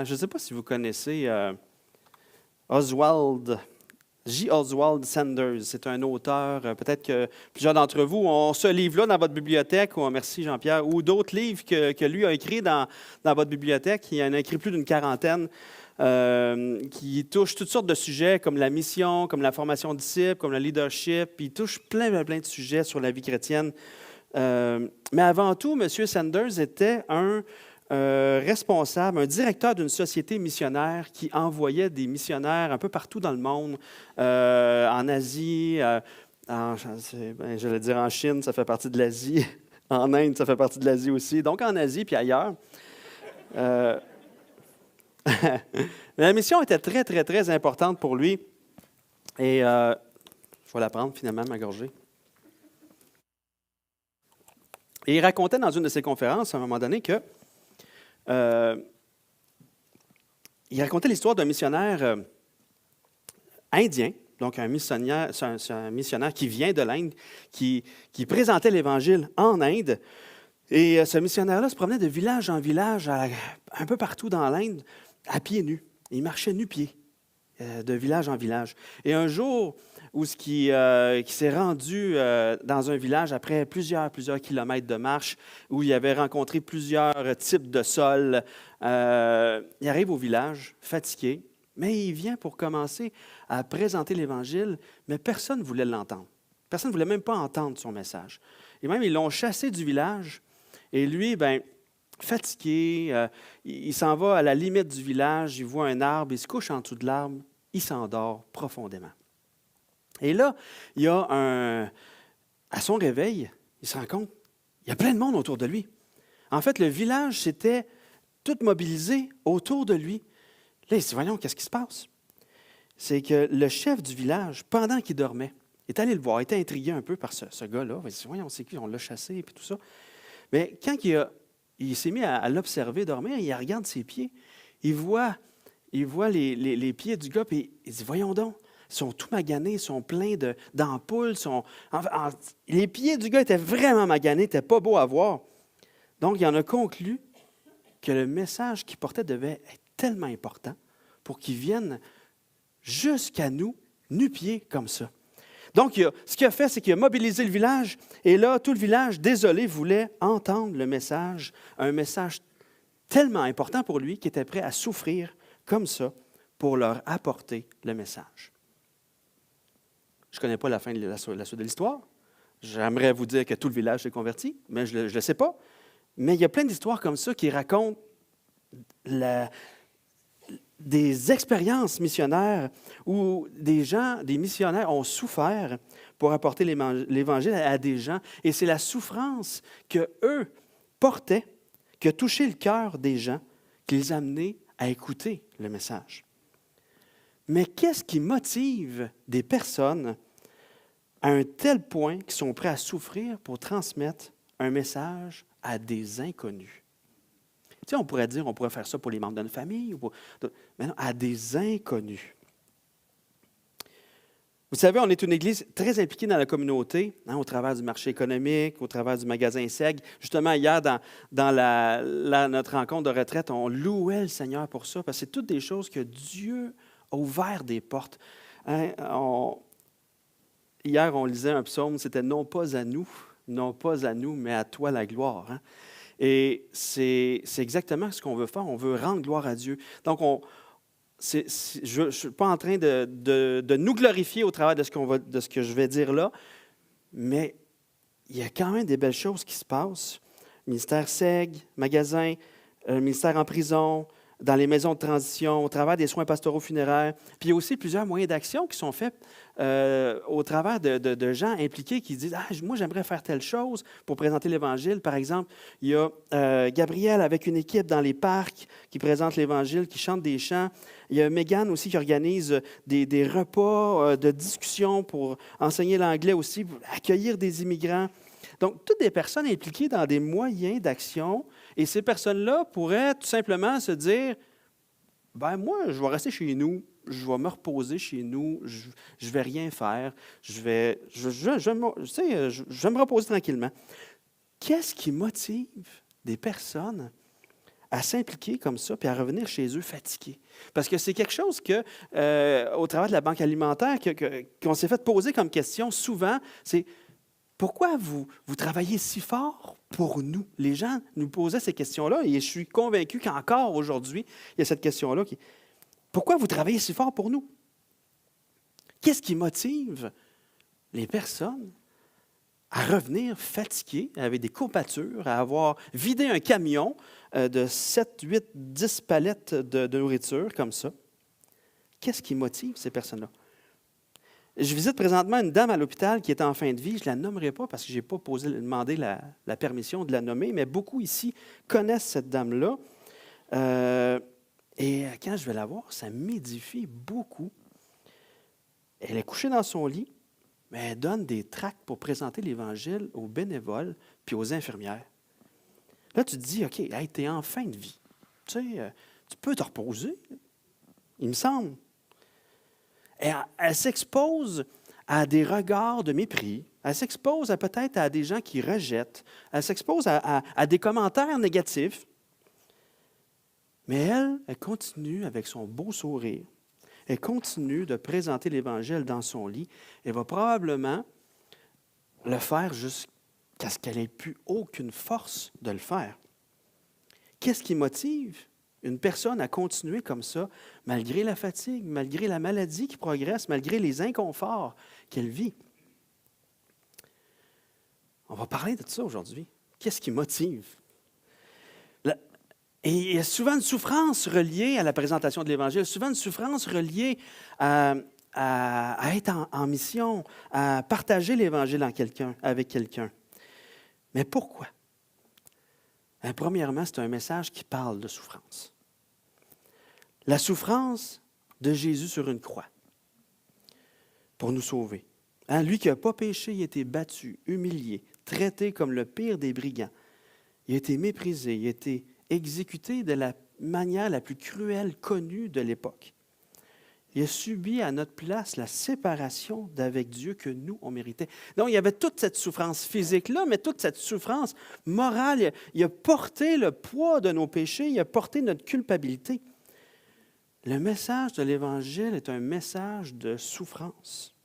Je ne sais pas si vous connaissez Oswald, J. Oswald Sanders. C'est un auteur, peut-être que plusieurs d'entre vous ont ce livre-là dans votre bibliothèque, ou merci Jean-Pierre, ou d'autres livres que lui a écrits dans votre bibliothèque. Il en a écrit plus d'une quarantaine qui touchent toutes sortes de sujets comme la mission, comme la formation de disciples, comme le leadership. Il touche plein de sujets sur la vie chrétienne. Mais avant tout, M. Sanders était un responsable, un directeur d'une société missionnaire qui envoyait des missionnaires un peu partout dans le monde, en Asie, j'allais dire en Chine, ça fait partie de l'Asie, en Inde, ça fait partie de l'Asie aussi, donc en Asie puis ailleurs. Mais la mission était très, très, très importante pour lui. Et je vais la prendre finalement, ma gorgée. Et il racontait dans une de ses conférences, à un moment donné, que il racontait l'histoire d'un missionnaire indien, donc un missionnaire qui vient de l'Inde, qui présentait l'Évangile en Inde. Et ce missionnaire-là se promenait de village en village, un peu partout dans l'Inde, à pieds nus. Il marchait nu-pieds, de village en village. Et un jour, qui s'est rendu dans un village après plusieurs kilomètres de marche, où il avait rencontré plusieurs types de sols. Il arrive au village, fatigué, mais il vient pour commencer à présenter l'Évangile, mais personne ne voulait l'entendre. Personne ne voulait même pas entendre son message. Et même, ils l'ont chassé du village, et lui, fatigué, il s'en va à la limite du village, il voit un arbre, il se couche en dessous de l'arbre, il s'endort profondément. Et là, il y a à son réveil, il se rend compte, il y a plein de monde autour de lui. En fait, le village s'était tout mobilisé autour de lui. Là, il se dit, voyons, qu'est-ce qui se passe? C'est que le chef du village, pendant qu'il dormait, est allé le voir, était intrigué un peu par ce gars-là. Il s'est dit, voyons, c'est qui? On l'a chassé, et tout ça. Mais quand il s'est mis à l'observer dormir, il regarde ses pieds, il voit les pieds du gars, puis il dit, voyons donc, ils sont tout maganés, ils sont pleins d'ampoules. Les pieds du gars étaient vraiment maganés, n'étaient pas beaux à voir. Donc, il en a conclu que le message qu'il portait devait être tellement important pour qu'il vienne jusqu'à nous, nu-pieds comme ça. Donc, ce qu'il a fait, c'est qu'il a mobilisé le village, et là, tout le village, désolé, voulait entendre le message, un message tellement important pour lui qu'il était prêt à souffrir comme ça pour leur apporter le message. Je ne connais pas la fin de la suite de l'histoire. J'aimerais vous dire que tout le village s'est converti, mais je ne le sais pas. Mais il y a plein d'histoires comme ça qui racontent des expériences missionnaires où des missionnaires ont souffert pour apporter l'Évangile à des gens. Et c'est la souffrance qu'eux portaient qui a touché le cœur des gens, qui les a amenés à écouter le message. Mais qu'est-ce qui motive des personnes à un tel point qu'ils sont prêts à souffrir pour transmettre un message à des inconnus? Tu sais, on pourrait faire ça pour les membres d'une famille, mais non, à des inconnus. Vous savez, on est une Église très impliquée dans la communauté, au travers du marché économique, au travers du magasin SEG. Justement, hier, dans notre rencontre de retraite, on louait le Seigneur pour ça, parce que c'est toutes des choses que Dieu a ouvert des portes. Hier, on lisait un psaume, c'était « Non pas à nous, mais à toi la gloire ». Et c'est exactement ce qu'on veut faire. On veut rendre gloire à Dieu. Donc, je ne suis pas en train de nous glorifier au travers de ce que je vais dire là, mais il y a quand même des belles choses qui se passent. Ministère SEG, magasin, ministère en prison, dans les maisons de transition, au travers des soins pastoraux funéraires. Puis il y a aussi plusieurs moyens d'action qui sont faits au travers de gens impliqués qui disent « Ah, moi, j'aimerais faire telle chose pour présenter l'Évangile. » Par exemple, il y a Gabriel avec une équipe dans les parcs qui présente l'Évangile, qui chante des chants. Il y a Mégane aussi qui organise des repas de discussion pour enseigner l'anglais aussi, pour accueillir des immigrants. Donc, toutes des personnes impliquées dans des moyens d'action. Et ces personnes-là pourraient tout simplement se dire, « moi, je vais rester chez nous, je vais me reposer chez nous, je ne vais rien faire, je vais me reposer tranquillement. » Qu'est-ce qui motive des personnes à s'impliquer comme ça, puis à revenir chez eux fatigués. Parce que c'est quelque chose que, au travers de la banque alimentaire, qu'on s'est fait poser comme question souvent, c'est pourquoi vous travaillez si fort pour nous? Les gens nous posaient ces questions-là, et je suis convaincu qu'encore aujourd'hui, il y a cette question-là. Pourquoi vous travaillez si fort pour nous? Qu'est-ce qui motive les personnes à revenir fatiguées, avec des courbatures, à avoir vidé un camion de 7, 8, 10 palettes de nourriture comme ça? Qu'est-ce qui motive ces personnes-là? Je visite présentement une dame à l'hôpital qui est en fin de vie. Je ne la nommerai pas parce que je n'ai pas demandé la permission de la nommer, mais beaucoup ici connaissent cette dame-là. Et quand je vais la voir, ça m'édifie beaucoup. Elle est couchée dans son lit, mais elle donne des tracts pour présenter l'Évangile aux bénévoles puis aux infirmières. Là, tu te dis, OK, hey, tu es en fin de vie. Tu sais, tu peux te reposer, il me semble. Et elle s'expose à des regards de mépris. Elle s'expose peut-être à des gens qui rejettent. Elle s'expose à des commentaires négatifs. Mais elle continue avec son beau sourire. Elle continue de présenter l'Évangile dans son lit. Elle va probablement le faire jusqu'à ce qu'elle n'ait plus aucune force de le faire. Qu'est-ce qui motive une personne à continuer comme ça, malgré la fatigue, malgré la maladie qui progresse, malgré les inconforts qu'elle vit? On va parler de ça aujourd'hui. Qu'est-ce qui motive? Et il y a souvent une souffrance reliée à la présentation de l'Évangile, souvent une souffrance reliée à être en mission, à partager l'Évangile avec quelqu'un. Mais pourquoi? Premièrement, c'est un message qui parle de souffrance. La souffrance de Jésus sur une croix pour nous sauver. Lui qui n'a pas péché, il a été battu, humilié, traité comme le pire des brigands. Il a été méprisé, il a été exécuté de la manière la plus cruelle connue de l'époque. Il a subi à notre place la séparation d'avec Dieu que nous, on méritait. Donc, il y avait toute cette souffrance physique-là, mais toute cette souffrance morale. Il a porté le poids de nos péchés, il a porté notre culpabilité. Le message de l'Évangile est un message de souffrance.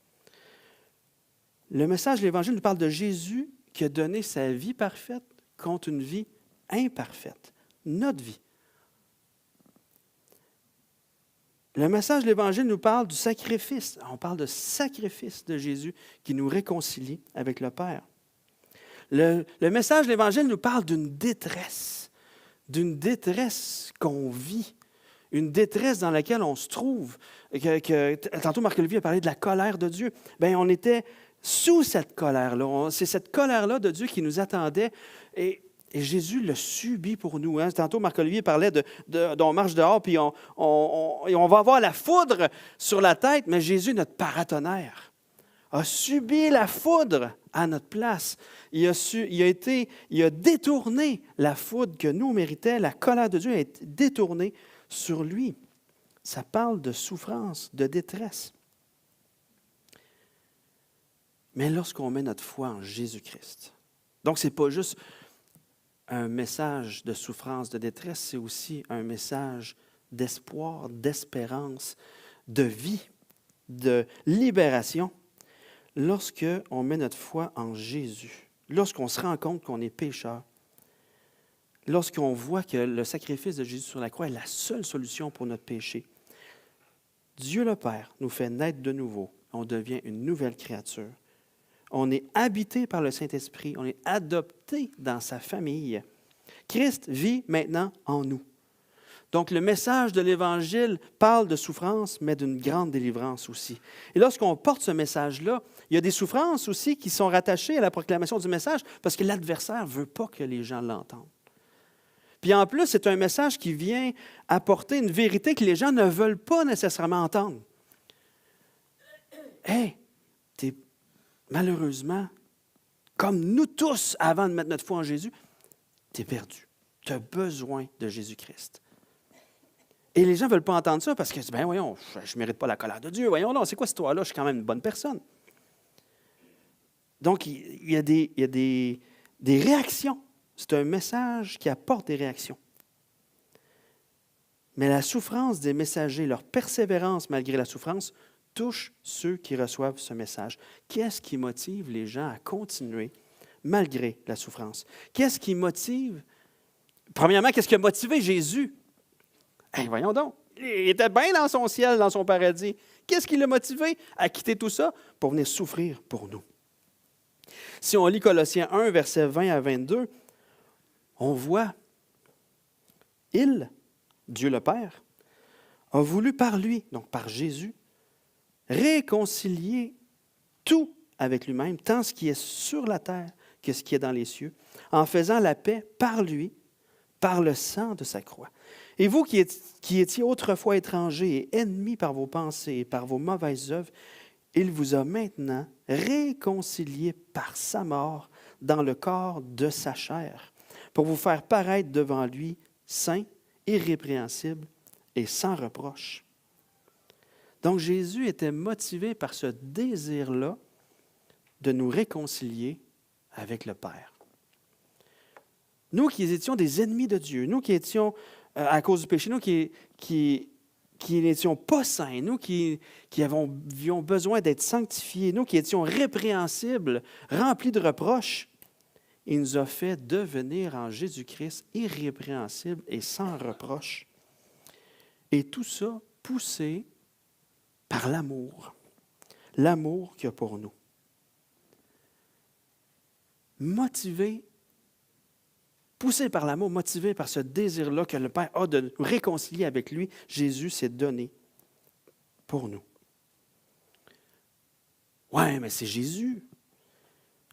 Le message de l'Évangile nous parle de Jésus qui a donné sa vie parfaite contre une vie imparfaite, notre vie. Le message de l'Évangile nous parle du sacrifice. On parle de sacrifice de Jésus qui nous réconcilie avec le Père. Le message de l'Évangile nous parle d'une détresse qu'on vit, une détresse dans laquelle on se trouve. Tantôt, Marc-Olivier a parlé de la colère de Dieu. Bien, on était sous cette colère-là. C'est cette colère-là de Dieu qui nous attendait. Et Jésus l'a subi pour nous. Tantôt, Marc-Olivier parlait d'on marche dehors, puis on va avoir la foudre sur la tête, mais Jésus, notre paratonnerre, a subi la foudre à notre place. Il a détourné la foudre que nous méritait. La colère de Dieu a été détournée sur lui. Ça parle de souffrance, de détresse. Mais lorsqu'on met notre foi en Jésus-Christ, donc ce n'est pas juste un message de souffrance, de détresse, c'est aussi un message d'espoir, d'espérance, de vie, de libération. Lorsqu'on met notre foi en Jésus, lorsqu'on se rend compte qu'on est pécheur, lorsqu'on voit que le sacrifice de Jésus sur la croix est la seule solution pour notre péché, Dieu le Père nous fait naître de nouveau. On devient une nouvelle créature. On est habité par le Saint-Esprit. On est adopté dans sa famille. Christ vit maintenant en nous. Donc, le message de l'Évangile parle de souffrance, mais d'une grande délivrance aussi. Et lorsqu'on porte ce message-là, il y a des souffrances aussi qui sont rattachées à la proclamation du message parce que l'adversaire ne veut pas que les gens l'entendent. Puis en plus, c'est un message qui vient apporter une vérité que les gens ne veulent pas nécessairement entendre. Hey, t'es malheureusement, comme nous tous, avant de mettre notre foi en Jésus, tu es perdu. Tu as besoin de Jésus-Christ. Et les gens ne veulent pas entendre ça parce que, ben voyons, je ne mérite pas la colère de Dieu. Voyons, non, c'est quoi cette histoire-là? Je suis quand même une bonne personne. Donc, il y a des réactions. C'est un message qui apporte des réactions. Mais la souffrance des messagers, leur persévérance malgré la souffrance, touche ceux qui reçoivent ce message. Qu'est-ce qui motive les gens à continuer malgré la souffrance? Qu'est-ce qui motive? Premièrement, qu'est-ce qui a motivé Jésus? Voyons donc, il était bien dans son ciel, dans son paradis. Qu'est-ce qui l'a motivé à quitter tout ça pour venir souffrir pour nous? Si on lit Colossiens 1, versets 20 à 22, on voit, il, Dieu le Père, a voulu par lui, donc par Jésus, réconcilier tout avec lui-même, tant ce qui est sur la terre que ce qui est dans les cieux, en faisant la paix par lui, par le sang de sa croix. Et vous qui étiez autrefois étrangers et ennemis par vos pensées et par vos mauvaises œuvres, il vous a maintenant réconciliés par sa mort dans le corps de sa chair, pour vous faire paraître devant lui saint, irrépréhensible et sans reproche. Donc Jésus était motivé par ce désir-là de nous réconcilier avec le Père. Nous qui étions des ennemis de Dieu, nous qui étions, à cause du péché, nous qui n'étions pas saints, nous qui avions besoin d'être sanctifiés, nous qui étions répréhensibles, remplis de reproches, il nous a fait devenir en Jésus-Christ irrépréhensibles et sans reproche. Et tout ça poussé par l'amour qu'il y a pour nous. Poussé par l'amour, motivé par ce désir-là que le Père a de nous réconcilier avec lui, Jésus s'est donné pour nous. Ouais, mais c'est Jésus.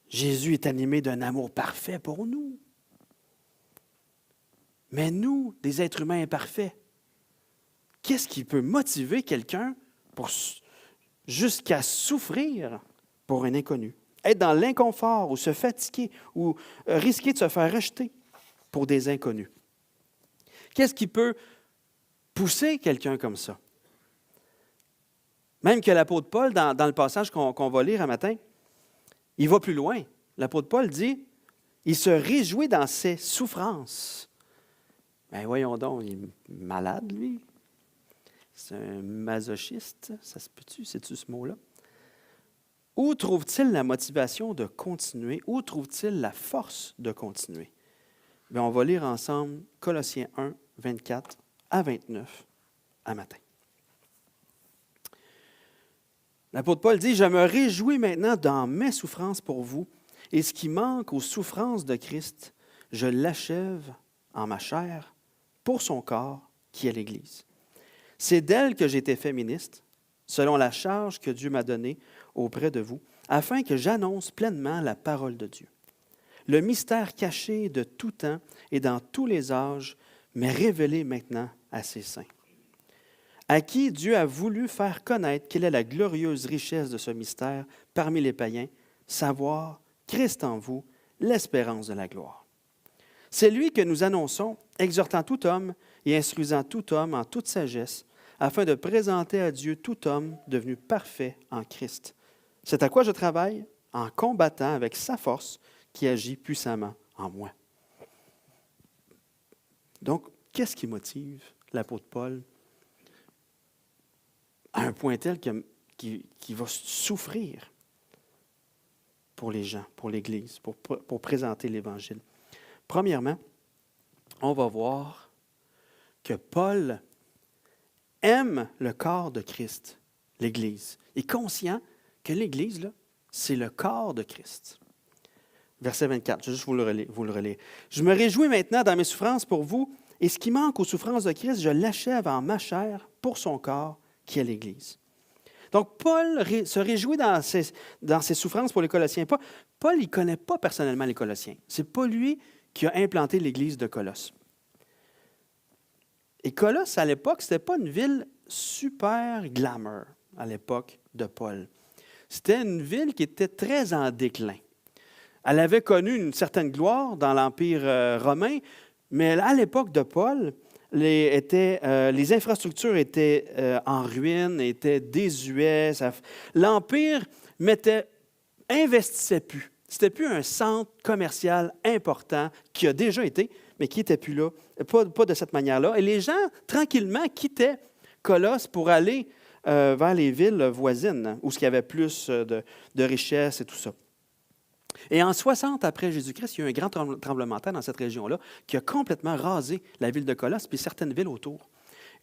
Jésus est animé d'un amour parfait pour nous. Mais nous, des êtres humains imparfaits, qu'est-ce qui peut motiver quelqu'un jusqu'à souffrir pour un inconnu? Être dans l'inconfort ou se fatiguer ou risquer de se faire rejeter pour des inconnus. Qu'est-ce qui peut pousser quelqu'un comme ça? Même que l'apôtre Paul, dans le passage qu'on va lire un matin, il va plus loin. L'apôtre Paul dit, il se réjouit dans ses souffrances. Ben voyons donc, il est malade, lui. C'est un masochiste, ça se peut-tu, c'est-tu ce mot-là? Où trouve-t-il la motivation de continuer? Où trouve-t-il la force de continuer? Bien, on va lire ensemble Colossiens 1, 24 à 29 à matin. L'apôtre Paul dit, « Je me réjouis maintenant dans mes souffrances pour vous, et ce qui manque aux souffrances de Christ, je l'achève en ma chair pour son corps, qui est l'Église. C'est d'elle que j'ai été fait ministre, selon la charge que Dieu m'a donnée auprès de vous, afin que j'annonce pleinement la parole de Dieu. Le mystère caché de tout temps et dans tous les âges, mais révélé maintenant à ses saints, à qui Dieu a voulu faire connaître quelle est la glorieuse richesse de ce mystère parmi les païens, savoir Christ en vous, l'espérance de la gloire. C'est lui que nous annonçons, exhortant tout homme et instruisant tout homme en toute sagesse, afin de présenter à Dieu tout homme devenu parfait en Christ. C'est à quoi je travaille en combattant avec sa force qui agit puissamment en moi. » Donc, qu'est-ce qui motive l'apôtre Paul à un point tel qu'il va souffrir pour les gens, pour l'Église, pour présenter l'Évangile? Premièrement, on va voir que Paul aime le corps de Christ, l'Église. Il est conscient que l'Église, là, c'est le corps de Christ. Verset 24, je vais juste vous le relire. « Je me réjouis maintenant dans mes souffrances pour vous, et ce qui manque aux souffrances de Christ, je l'achève en ma chair pour son corps, qui est l'Église. » Donc, Paul se réjouit dans ses souffrances pour les Colossiens. Paul, il ne connaît pas personnellement les Colossiens. Ce n'est pas lui qui a implanté l'Église de Colosse. Et Colosse, à l'époque, ce n'était pas une ville super glamour à l'époque de Paul. C'était une ville qui était très en déclin. Elle avait connu une certaine gloire dans l'Empire romain, mais à l'époque de Paul, les infrastructures étaient en ruine, étaient désuètes. L'Empire investissait plus. Ce n'était plus un centre commercial important qui a déjà été, mais qui n'était plus là, pas de cette manière-là. Et les gens, tranquillement, quittaient Colosse pour aller vers les villes voisines, où il y avait plus de richesses et tout ça. Et en 60 après Jésus-Christ, il y a eu un grand tremblement de terre dans cette région-là qui a complètement rasé la ville de Colosse puis certaines villes autour.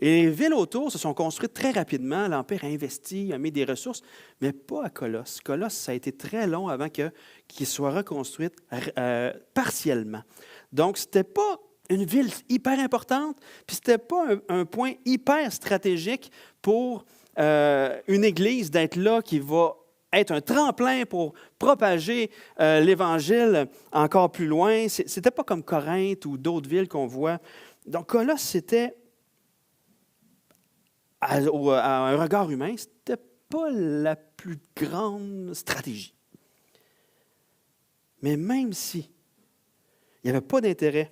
Et les villes autour se sont construites très rapidement. L'Empire a investi, a mis des ressources, mais pas à Colosse. Colosse, ça a été très long avant qu'il soit reconstruite partiellement. Donc, ce n'était pas une ville hyper importante, puis ce n'était pas un point hyper stratégique pour une église d'être là qui va être un tremplin pour propager l'Évangile encore plus loin. Ce n'était pas comme Corinthe ou d'autres villes qu'on voit. Donc, Colosse, c'était, à un regard humain, ce n'était pas la plus grande stratégie. Mais même si il n'y avait pas d'intérêt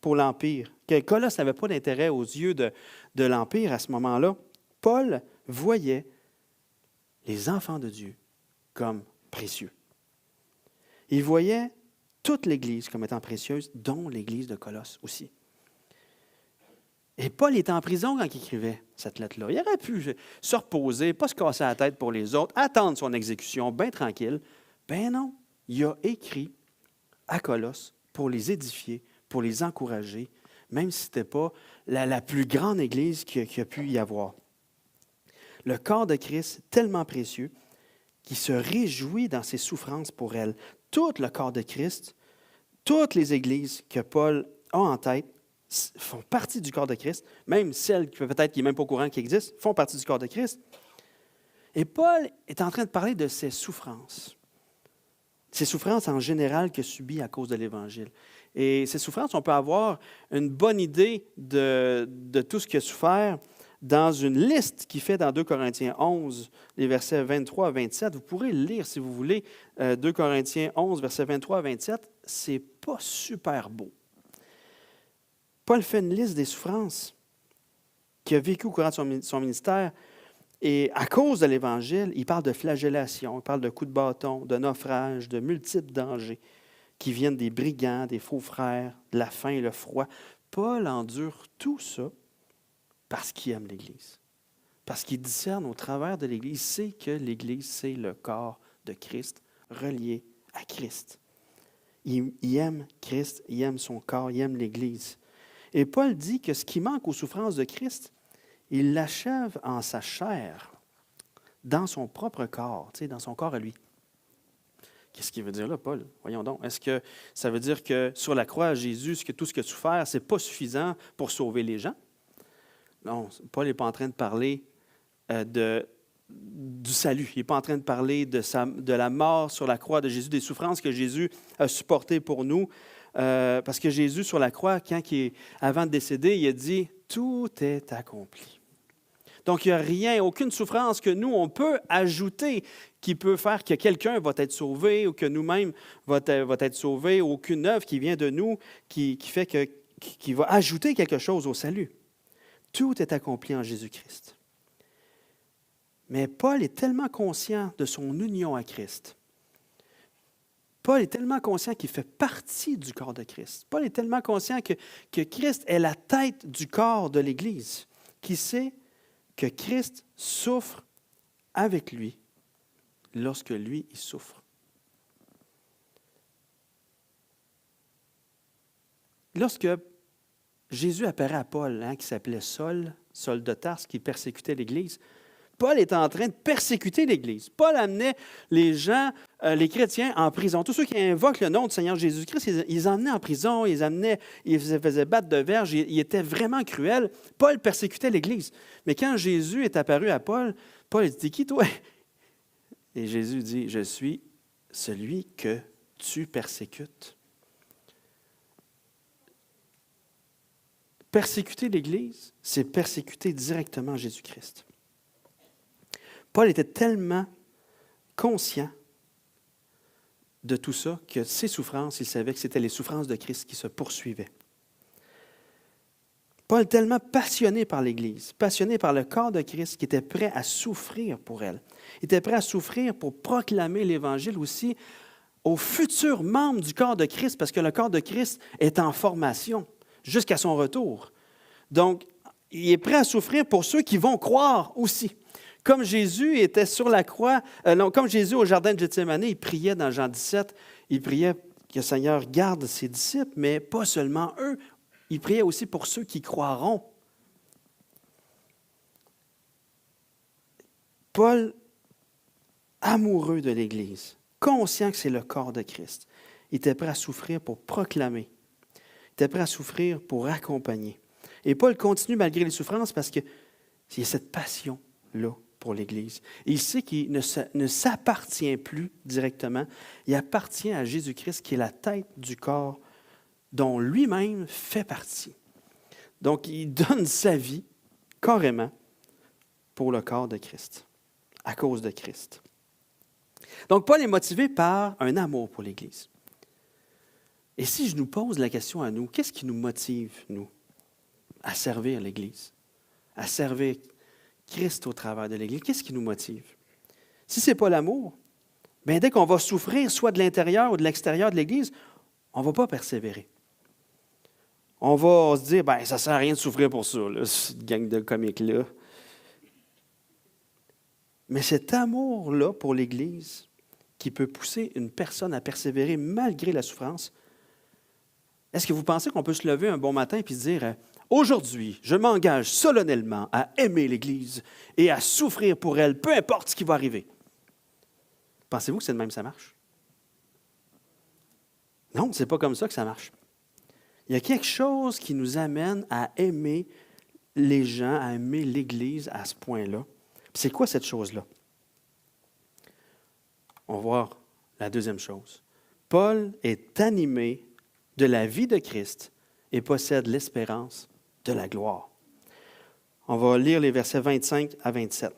pour l'Empire, que Colosse n'avait pas d'intérêt aux yeux de l'Empire à ce moment-là, Paul voyait les enfants de Dieu comme précieux. Il voyait toute l'Église comme étant précieuse, dont l'Église de Colosse aussi. Et Paul était en prison quand il écrivait cette lettre-là. Il aurait pu se reposer, pas se casser la tête pour les autres, attendre son exécution, bien tranquille. Ben non, il a écrit à Colosse pour les édifier, pour les encourager, même si ce n'était pas la plus grande Église qu'il y a pu y avoir. Le corps de Christ, tellement précieux, qui se réjouit dans ses souffrances pour elle. Tout le corps de Christ, toutes les églises que Paul a en tête font partie du corps de Christ, même celles qui peut-être qui n'est même pas au courant qui existent, font partie du corps de Christ. Et Paul est en train de parler de ses souffrances en général qu'il a subies à cause de l'Évangile. Et ces souffrances, on peut avoir une bonne idée de tout ce qu'il a souffert dans une liste qu'il fait dans 2 Corinthiens 11, les versets 23 à 27. Vous pourrez le lire si vous voulez. 2 Corinthiens 11, versets 23 à 27. C'est pas super beau. Paul fait une liste des souffrances qu'il a vécues au courant de son ministère. Et à cause de l'Évangile, il parle de flagellation, il parle de coups de bâton, de naufrage, de multiples dangers qui viennent des brigands, des faux frères, de la faim et le froid. Paul endure tout ça parce qu'il aime l'Église. Parce qu'il discerne au travers de l'Église. Il sait que l'Église, c'est le corps de Christ, relié à Christ. Il aime Christ, il aime son corps, il aime l'Église. Et Paul dit que ce qui manque aux souffrances de Christ, il l'achève en sa chair, dans son propre corps, dans son corps à lui. Qu'est-ce qu'il veut dire là, Paul? Voyons donc. Est-ce que ça veut dire que sur la croix, Jésus, tout ce qu'il a souffert, ce n'est pas suffisant pour sauver les gens? Non, Paul n'est pas en train de parler du salut. Il n'est pas en train de parler de la mort sur la croix de Jésus, des souffrances que Jésus a supportées pour nous. Parce que Jésus, sur la croix, avant de décéder, il a dit « Tout est accompli ». Donc, il n'y a rien, aucune souffrance que nous, on peut ajouter qui peut faire que quelqu'un va être sauvé ou que nous-mêmes va être sauvés, aucune œuvre qui vient de nous qui va ajouter quelque chose au salut. Tout est accompli en Jésus-Christ. Mais Paul est tellement conscient de son union à Christ. Paul est tellement conscient qu'il fait partie du corps de Christ. Paul est tellement conscient que Christ est la tête du corps de l'Église, qui sait que Christ souffre avec lui lorsque lui, il souffre. Lorsque Jésus apparaît à Paul, qui s'appelait Saul de Tarse, qui persécutait l'Église, Paul est en train de persécuter l'Église. Paul amenait les gens, les chrétiens, en prison. Tous ceux qui invoquent le nom du Seigneur Jésus-Christ, ils les emmenaient en prison, ils les faisaient battre de verge, il était vraiment cruel. Paul persécutait l'Église. Mais quand Jésus est apparu à Paul, Paul dit « Qui toi? » Et Jésus dit « Je suis celui que tu persécutes. » Persécuter l'Église, c'est persécuter directement Jésus-Christ. Paul était tellement conscient de tout ça que ses souffrances, il savait que c'était les souffrances de Christ qui se poursuivaient. Paul tellement passionné par l'Église, passionné par le corps de Christ, qu'il était prêt à souffrir pour elle. Il était prêt à souffrir pour proclamer l'Évangile aussi aux futurs membres du corps de Christ, parce que le corps de Christ est en formation. jusqu'à son retour. Donc, il est prêt à souffrir pour ceux qui vont croire aussi. Comme Jésus était sur la croix, comme Jésus au jardin de Gethsémani, il priait dans Jean 17, il priait que le Seigneur garde ses disciples, mais pas seulement eux, il priait aussi pour ceux qui croiront. Paul, amoureux de l'Église, conscient que c'est le corps de Christ, il était prêt à souffrir pour proclamer, il était prêt à souffrir pour accompagner. Et Paul continue malgré les souffrances parce qu'il y a cette passion-là pour l'Église. Et il sait qu'il ne s'appartient plus directement, il appartient à Jésus-Christ qui est la tête du corps dont lui-même fait partie. Donc, il donne sa vie carrément pour le corps de Christ, à cause de Christ. Donc, Paul est motivé par un amour pour l'Église. Et si je nous pose la question à nous, qu'est-ce qui nous motive, nous, à servir l'Église, à servir Christ au travers de l'Église? Qu'est-ce qui nous motive? Si ce n'est pas l'amour, bien, dès qu'on va souffrir, soit de l'intérieur ou de l'extérieur de l'Église, on ne va pas persévérer. On va se dire, bien, ça ne sert à rien de souffrir pour ça, là, cette gang de comiques-là. Mais cet amour-là pour l'Église, qui peut pousser une personne à persévérer malgré la souffrance, est-ce que vous pensez qu'on peut se lever un bon matin et se dire « Aujourd'hui, je m'engage solennellement à aimer l'Église et à souffrir pour elle, peu importe ce qui va arriver. » Pensez-vous que c'est de même que ça marche? Non, ce n'est pas comme ça que ça marche. Il y a quelque chose qui nous amène à aimer les gens, à aimer l'Église à ce point-là. C'est quoi cette chose-là? On va voir la deuxième chose. Paul est animé de la vie de Christ et possède l'espérance de la gloire. On va lire les versets 25 à 27.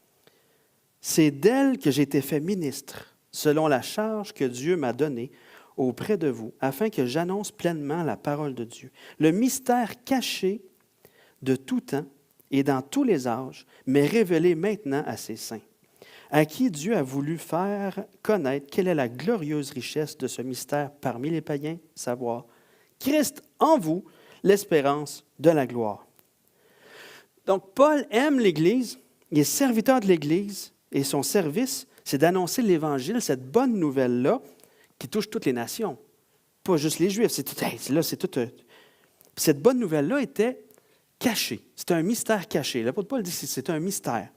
« C'est d'elle que j'ai été fait ministre, selon la charge que Dieu m'a donnée auprès de vous, afin que j'annonce pleinement la parole de Dieu, le mystère caché de tout temps et dans tous les âges, mais révélé maintenant à ses saints, à qui Dieu a voulu faire connaître quelle est la glorieuse richesse de ce mystère parmi les païens, savoir Christ en vous, l'espérance de la gloire. » Donc, Paul aime l'Église, il est serviteur de l'Église, et son service, c'est d'annoncer l'Évangile, cette bonne nouvelle-là, qui touche toutes les nations, pas juste les Juifs. Cette bonne nouvelle-là était cachée. C'était un mystère caché. L'apôtre Paul dit que c'est un mystère.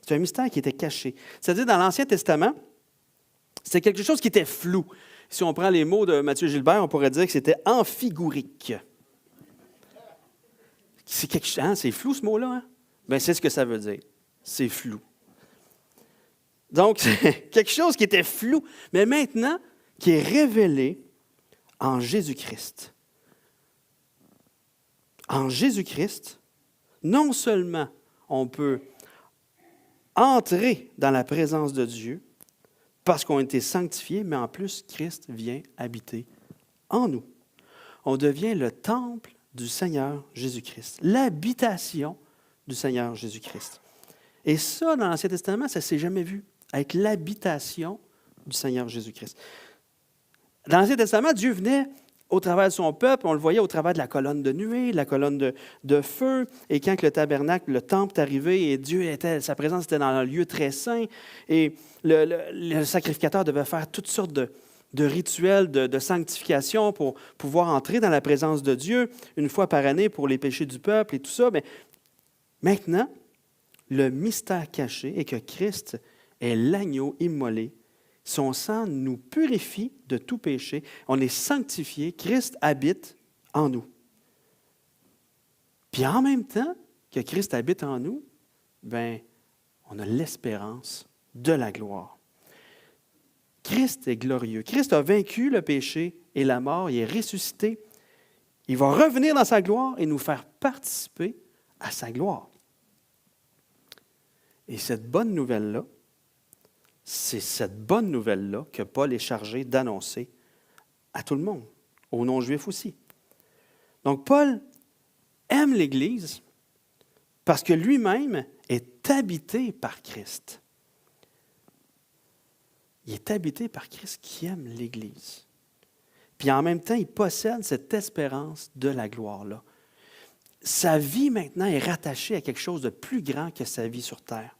C'est un mystère qui était caché. C'est-à-dire, dans l'Ancien Testament, c'était quelque chose qui était flou. Si on prend les mots de Mathieu Gilbert, on pourrait dire que c'était amphigorique. C'est flou, ce mot-là? Hein? Bien, c'est ce que ça veut dire. C'est flou. Donc, c'est quelque chose qui était flou, mais maintenant, qui est révélé en Jésus-Christ. En Jésus-Christ, non seulement on peut entrer dans la présence de Dieu parce qu'on a été sanctifiés, mais en plus, Christ vient habiter en nous. On devient le temple du Seigneur Jésus-Christ, l'habitation du Seigneur Jésus-Christ. Et ça, dans l'Ancien Testament, ça ne s'est jamais vu, avec l'habitation du Seigneur Jésus-Christ. Dans l'Ancien Testament, Dieu venait au travers de son peuple, on le voyait au travers de la colonne de nuée, de la colonne de feu, et quand le tabernacle, le temple est arrivé, et sa présence était dans un lieu très saint, et le sacrificateur devait faire toutes sortes de rituels de sanctification pour pouvoir entrer dans la présence de Dieu une fois par année pour les péchés du peuple et tout ça. Mais maintenant, le mystère caché est que Christ est l'agneau immolé. Son sang nous purifie de tout péché. On est sanctifié. Christ habite en nous. Puis en même temps que Christ habite en nous, bien, on a l'espérance de la gloire. Christ est glorieux. Christ a vaincu le péché et la mort. Il est ressuscité. Il va revenir dans sa gloire et nous faire participer à sa gloire. Et cette bonne nouvelle-là, c'est cette bonne nouvelle-là que Paul est chargé d'annoncer à tout le monde, aux non-juifs aussi. Donc, Paul aime l'Église parce que lui-même est habité par Christ. Il est habité par Christ qui aime l'Église. Puis en même temps, il possède cette espérance de la gloire-là. Sa vie maintenant est rattachée à quelque chose de plus grand que sa vie sur terre.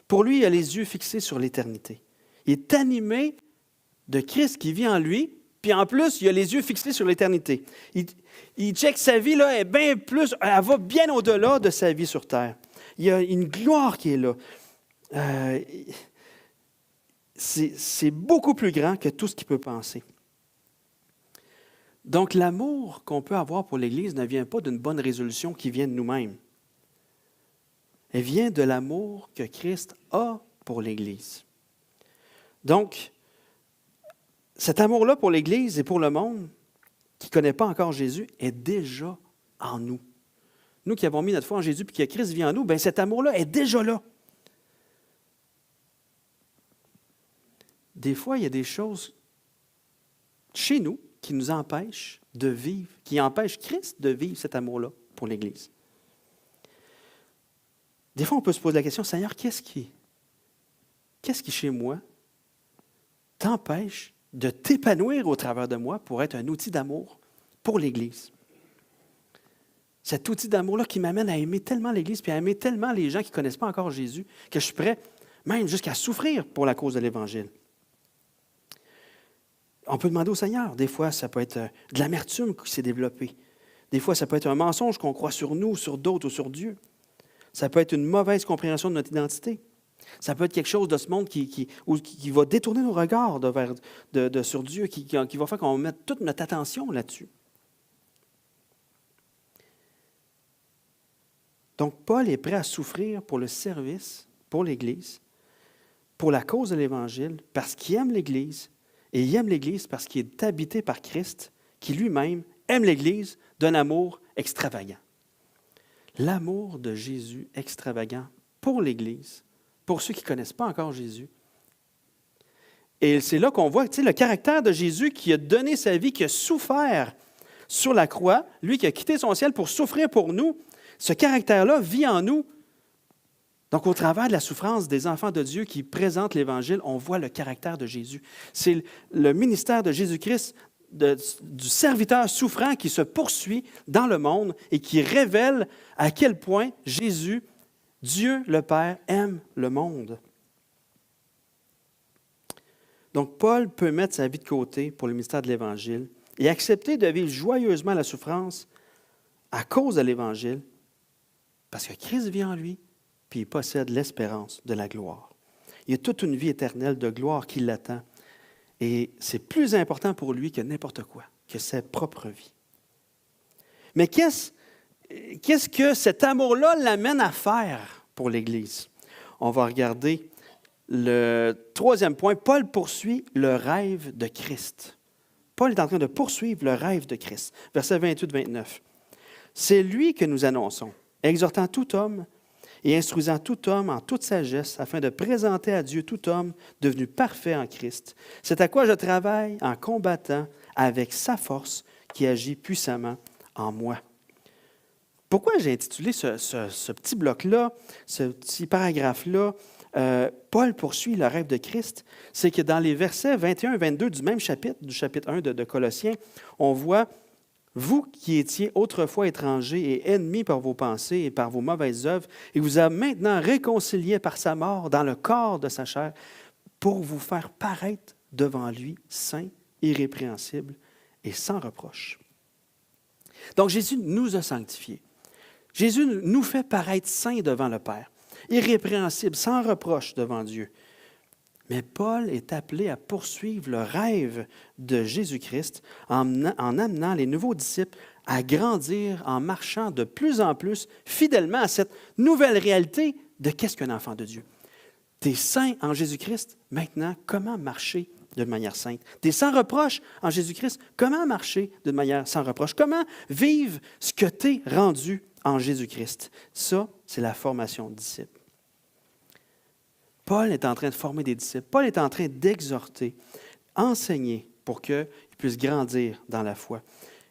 Pour lui, il a les yeux fixés sur l'éternité. Il est animé de Christ qui vit en lui, puis en plus, il a les yeux fixés sur l'éternité. Il check sa vie, là, est bien plus, elle va bien au-delà de sa vie sur terre. Il y a une gloire qui est là. C'est beaucoup plus grand que tout ce qu'il peut penser. Donc, l'amour qu'on peut avoir pour l'Église ne vient pas d'une bonne résolution qui vient de nous-mêmes. Elle vient de l'amour que Christ a pour l'Église. Donc, cet amour-là pour l'Église et pour le monde qui ne connaît pas encore Jésus est déjà en nous. Nous qui avons mis notre foi en Jésus et que Christ vit en nous, bien, cet amour-là est déjà là. Des fois, il y a des choses chez nous qui nous empêchent de vivre, qui empêchent Christ de vivre cet amour-là pour l'Église. Des fois, on peut se poser la question, Seigneur, qu'est-ce qui chez moi t'empêche de t'épanouir au travers de moi pour être un outil d'amour pour l'Église? Cet outil d'amour-là qui m'amène à aimer tellement l'Église puis à aimer tellement les gens qui ne connaissent pas encore Jésus que je suis prêt même jusqu'à souffrir pour la cause de l'Évangile. On peut demander au Seigneur. Des fois, ça peut être de l'amertume qui s'est développée. Des fois, ça peut être un mensonge qu'on croit sur nous, sur d'autres ou sur Dieu. Ça peut être une mauvaise compréhension de notre identité. Ça peut être quelque chose de ce monde qui va détourner nos regards sur Dieu, qui va faire qu'on mette toute notre attention là-dessus. Donc, Paul est prêt à souffrir pour le service, pour l'Église, pour la cause de l'Évangile, parce qu'il aime l'Église, et il aime l'Église parce qu'il est habité par Christ, qui lui-même aime l'Église d'un amour extravagant. L'amour de Jésus extravagant pour l'Église, pour ceux qui ne connaissent pas encore Jésus. Et c'est là qu'on voit le caractère de Jésus qui a donné sa vie, qui a souffert sur la croix, lui qui a quitté son ciel pour souffrir pour nous. Ce caractère-là vit en nous. Donc, au travers de la souffrance des enfants de Dieu qui présentent l'Évangile, on voit le caractère de Jésus. C'est le ministère de Jésus-Christ, du serviteur souffrant qui se poursuit dans le monde et qui révèle à quel point Jésus, Dieu le Père, aime le monde. Donc, Paul peut mettre sa vie de côté pour le ministère de l'Évangile et accepter de vivre joyeusement la souffrance à cause de l'Évangile parce que Christ vit en lui, puis il possède l'espérance de la gloire. Il y a toute une vie éternelle de gloire qui l'attend. Et c'est plus important pour lui que n'importe quoi, que sa propre vie. Mais qu'est-ce que cet amour-là l'amène à faire pour l'Église? On va regarder le troisième point. Paul poursuit le rêve de Christ. Paul est en train de poursuivre le rêve de Christ. Versets 28-29. C'est lui que nous annonçons, exhortant tout homme et instruisant tout homme en toute sagesse, afin de présenter à Dieu tout homme devenu parfait en Christ. C'est à quoi je travaille en combattant avec sa force qui agit puissamment en moi. Pourquoi j'ai intitulé ce petit bloc-là, ce petit paragraphe-là, Paul poursuit le rêve de Christ? C'est que dans les versets 21 et 22 du même chapitre, du chapitre 1 de Colossiens, on voit « Vous qui étiez autrefois étrangers et ennemis par vos pensées et par vos mauvaises œuvres, et vous a maintenant réconciliés par sa mort dans le corps de sa chair, pour vous faire paraître devant lui saint, irrépréhensible et sans reproche. » Donc Jésus nous a sanctifiés. Jésus nous fait paraître saints devant le Père, irrépréhensibles, sans reproche devant Dieu. Mais Paul est appelé à poursuivre le rêve de Jésus-Christ en amenant les nouveaux disciples à grandir en marchant de plus en plus fidèlement à cette nouvelle réalité de qu'est-ce qu'un enfant de Dieu. Tu es saint en Jésus-Christ, maintenant, comment marcher de manière sainte? Tu es sans reproche en Jésus-Christ, comment marcher de manière sans reproche? Comment vivre ce que tu es rendu en Jésus-Christ? Ça, c'est la formation de disciples. Paul est en train de former des disciples. Paul est en train d'exhorter, enseigner pour qu'ils puissent grandir dans la foi.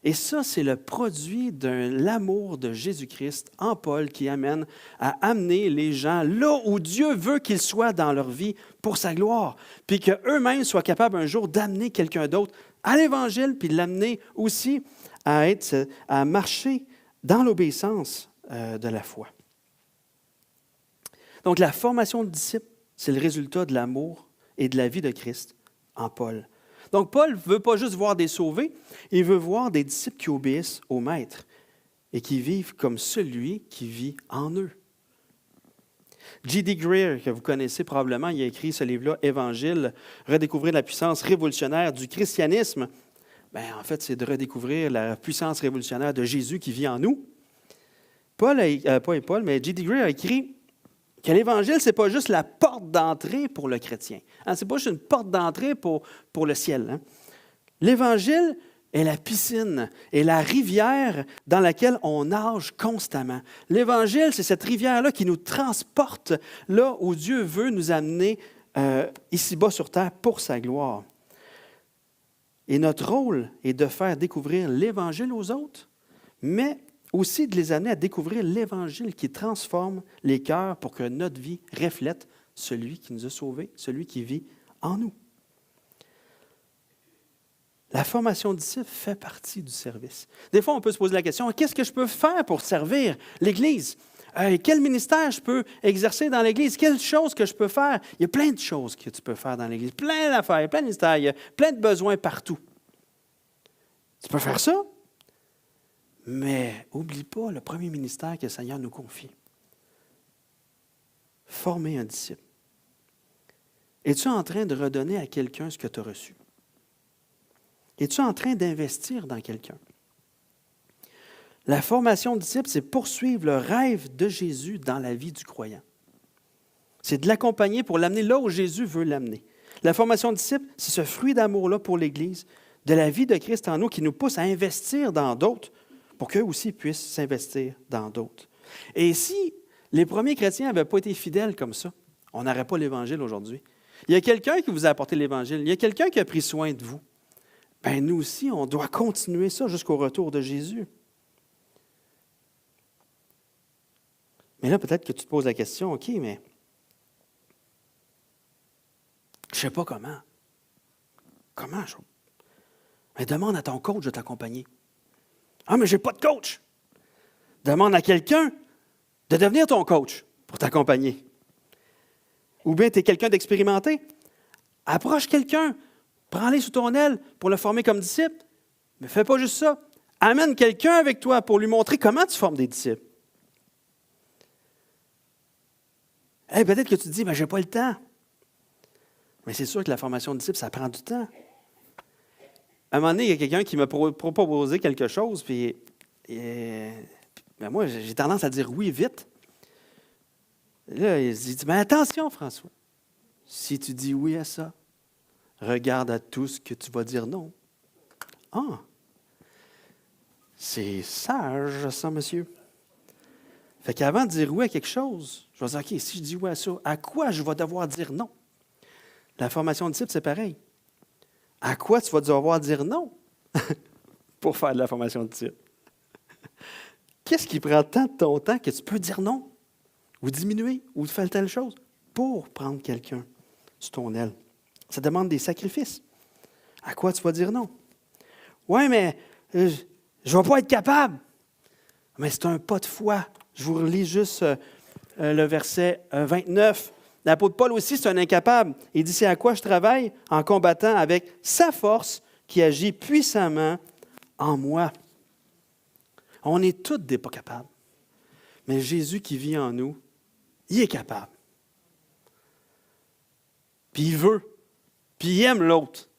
Et ça, c'est le produit de l'amour de Jésus-Christ en Paul qui amène à amener les gens là où Dieu veut qu'ils soient dans leur vie pour sa gloire, puis qu'eux-mêmes soient capables un jour d'amener quelqu'un d'autre à l'Évangile, puis de l'amener aussi à marcher dans l'obéissance de la foi. Donc, la formation de disciples, c'est le résultat de l'amour et de la vie de Christ en Paul. Donc, Paul ne veut pas juste voir des sauvés, il veut voir des disciples qui obéissent au Maître et qui vivent comme celui qui vit en eux. J.D. Greer, que vous connaissez probablement, il a écrit ce livre-là, Évangile, redécouvrir la puissance révolutionnaire du christianisme. Bien, en fait, c'est de redécouvrir la puissance révolutionnaire de Jésus qui vit en nous. Mais J.D. Greer a écrit que l'Évangile, ce n'est pas juste la porte d'entrée pour le chrétien. Ce n'est pas juste une porte d'entrée pour le ciel. L'Évangile est la piscine et la rivière dans laquelle on nage constamment. L'Évangile, c'est cette rivière-là qui nous transporte là où Dieu veut nous amener ici-bas sur terre pour sa gloire. Et notre rôle est de faire découvrir l'Évangile aux autres, mais aussi de les amener à découvrir l'Évangile qui transforme les cœurs pour que notre vie reflète celui qui nous a sauvés, celui qui vit en nous. La formation de disciples fait partie du service. Des fois, on peut se poser la question, qu'est-ce que je peux faire pour servir l'Église? Quel ministère je peux exercer dans l'Église? Quelles choses que je peux faire? Il y a plein de choses que tu peux faire dans l'Église, plein d'affaires, plein de ministères, il y a plein de besoins partout. Tu peux faire ça? Mais n'oublie pas le premier ministère que le Seigneur nous confie. Former un disciple. Es-tu en train de redonner à quelqu'un ce que tu as reçu? Es-tu en train d'investir dans quelqu'un? La formation de disciple, c'est poursuivre le rêve de Jésus dans la vie du croyant. C'est de l'accompagner pour l'amener là où Jésus veut l'amener. La formation de disciple, c'est ce fruit d'amour-là pour l'Église, de la vie de Christ en nous qui nous pousse à investir dans d'autres pour qu'eux aussi puissent s'investir dans d'autres. Et si les premiers chrétiens n'avaient pas été fidèles comme ça, on n'aurait pas l'Évangile aujourd'hui. Il y a quelqu'un qui vous a apporté l'Évangile, il y a quelqu'un qui a pris soin de vous. Bien, nous aussi, on doit continuer ça jusqu'au retour de Jésus. Mais là, peut-être que tu te poses la question, OK, mais je ne sais pas comment. Comment? Mais demande à ton coach de t'accompagner. Ah, mais je n'ai pas de coach. Demande à quelqu'un de devenir ton coach pour t'accompagner. Ou bien tu es quelqu'un d'expérimenté. Approche quelqu'un, prends-le sous ton aile pour le former comme disciple. Mais fais pas juste ça. Amène quelqu'un avec toi pour lui montrer comment tu formes des disciples. Peut-être que tu te dis, je n'ai pas le temps. Mais c'est sûr que la formation de disciple, ça prend du temps. À un moment donné, il y a quelqu'un qui m'a proposé quelque chose, puis moi, j'ai tendance à dire oui vite. Là, il dit, mais attention, François, si tu dis oui à ça, regarde à tout ce que tu vas dire non. Ah, c'est sage, ça, monsieur. Fait qu'avant de dire oui à quelque chose, je vais dire, OK, si je dis oui à ça, à quoi je vais devoir dire non? La formation de disciple, c'est pareil. À quoi tu vas devoir dire non pour faire de la formation de disciple? Qu'est-ce qui prend tant de ton temps que tu peux dire non? Ou diminuer, ou faire telle chose pour prendre quelqu'un sous ton aile? Ça demande des sacrifices. À quoi tu vas dire non? Oui, mais je ne vais pas être capable. Mais c'est un pas de foi. Je vous relis juste le verset 29. L'apôtre Paul aussi, c'est un incapable. Il dit, c'est à quoi je travaille? En combattant avec sa force qui agit puissamment en moi. On est tous des pas capables. Mais Jésus qui vit en nous, il est capable. Puis il veut. Puis il aime l'autre.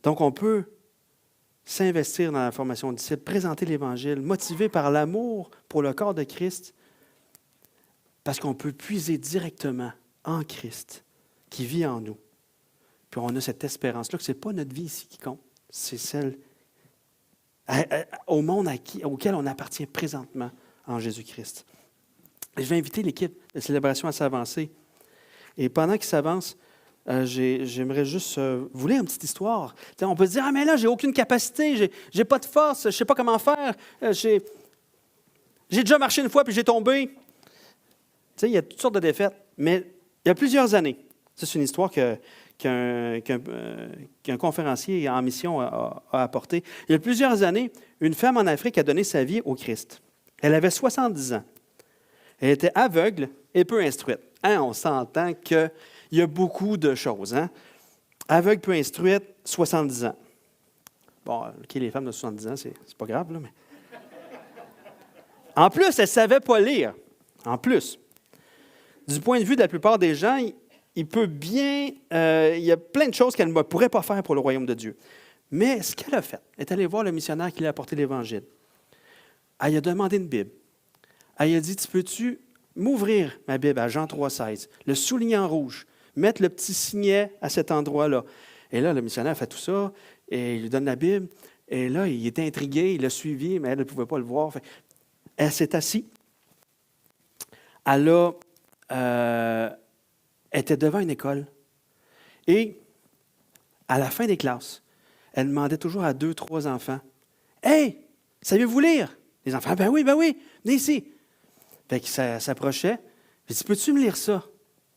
Donc on peut s'investir dans la formation de disciples, présenter l'Évangile, motivé par l'amour pour le corps de Christ, parce qu'on peut puiser directement en Christ, qui vit en nous. Puis on a cette espérance-là que ce n'est pas notre vie ici qui compte, c'est celle au monde auquel on appartient présentement en Jésus-Christ. Et je vais inviter l'équipe de célébration à s'avancer. Et pendant qu'ils s'avancent, j'aimerais juste vous lire une petite histoire. T'sais, on peut se dire, ah mais là, j'ai aucune capacité, j'ai pas de force, je sais pas comment faire, j'ai déjà marché une fois puis j'ai tombé. Tu sais, il y a toutes sortes de défaites. Mais il y a plusieurs années, ça c'est une histoire qu'un conférencier en mission a apportée. Il y a plusieurs années, une femme en Afrique a donné sa vie au Christ. Elle avait 70 ans. Elle était aveugle et peu instruite. Hein, on s'entend qu'il y a beaucoup de choses. Hein? Aveugle, peu instruite, 70 ans. Bon, OK, les femmes de 70 ans, c'est pas grave, là, mais... En plus, elle ne savait pas lire. En plus. Du point de vue de la plupart des gens, il y a plein de choses qu'elle ne pourrait pas faire pour le royaume de Dieu. Mais ce qu'elle a fait, elle est allée voir le missionnaire qui lui a apporté l'Évangile. Elle lui a demandé une Bible. Elle lui a dit, peux-tu m'ouvrir ma Bible à Jean 3,16, le souligner en rouge, mettre le petit signet à cet endroit-là. Et là, le missionnaire fait tout ça, et il lui donne la Bible. Et là, il était intrigué, il l'a suivi, mais elle ne pouvait pas le voir. Elle s'est assise. Elle était devant une école. Et à la fin des classes, elle demandait toujours à 2, 3 enfants, « Hey, savez-vous lire? » Les enfants, « Ben oui, venez ici. » Fait qu'il s'approchait. Il dit, « Peux-tu me lire ça? »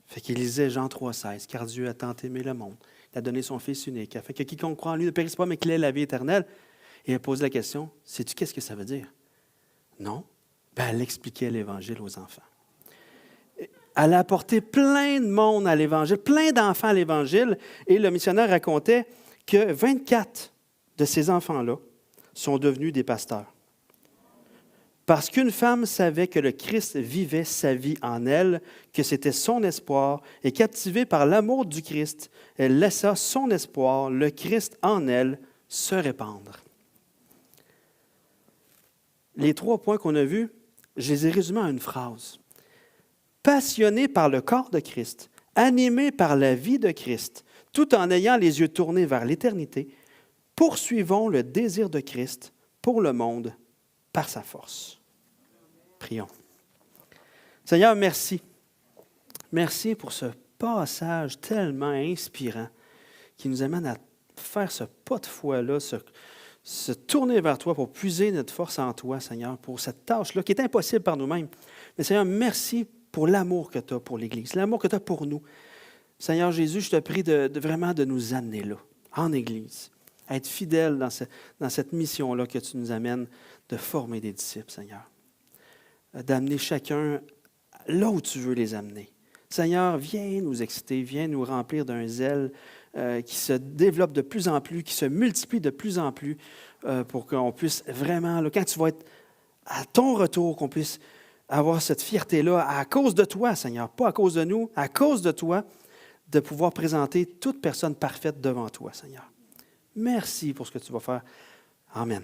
Fait qu'il lisait Jean 3,16, « Car Dieu a tant aimé le monde. Il a donné son Fils unique, afin que quiconque croit en lui ne périsse pas, mais qu'il ait la vie éternelle. » Et elle pose la question, « Sais-tu qu'est-ce que ça veut dire? » Non. Ben, elle expliquait l'Évangile aux enfants. Elle a apporté plein de monde à l'Évangile, plein d'enfants à l'Évangile, et le missionnaire racontait que 24 de ces enfants-là sont devenus des pasteurs. Parce qu'une femme savait que le Christ vivait sa vie en elle, que c'était son espoir, et captivée par l'amour du Christ, elle laissa son espoir, le Christ en elle, se répandre. Les 3 points qu'on a vus, je les ai résumés en une phrase. Passionné par le corps de Christ, animé par la vie de Christ, tout en ayant les yeux tournés vers l'éternité, poursuivons le désir de Christ pour le monde par sa force. Prions. Seigneur, merci. Merci pour ce passage tellement inspirant qui nous amène à faire ce pas de foi-là, se tourner vers toi pour puiser notre force en toi, Seigneur, pour cette tâche-là qui est impossible par nous-mêmes. Mais Seigneur, merci pour l'amour que tu as pour l'Église, l'amour que tu as pour nous. Seigneur Jésus, je te prie vraiment de nous amener là, en Église, à être fidèles dans cette mission-là que tu nous amènes de former des disciples, Seigneur. D'amener chacun là où tu veux les amener. Seigneur, viens nous exciter, viens nous remplir d'un zèle qui se développe de plus en plus, qui se multiplie de plus en plus pour qu'on puisse vraiment, là, quand tu vas être à ton retour, qu'on puisse avoir cette fierté-là à cause de toi, Seigneur, pas à cause de nous, à cause de toi, de pouvoir présenter toute personne parfaite devant toi, Seigneur. Merci pour ce que tu vas faire. Amen.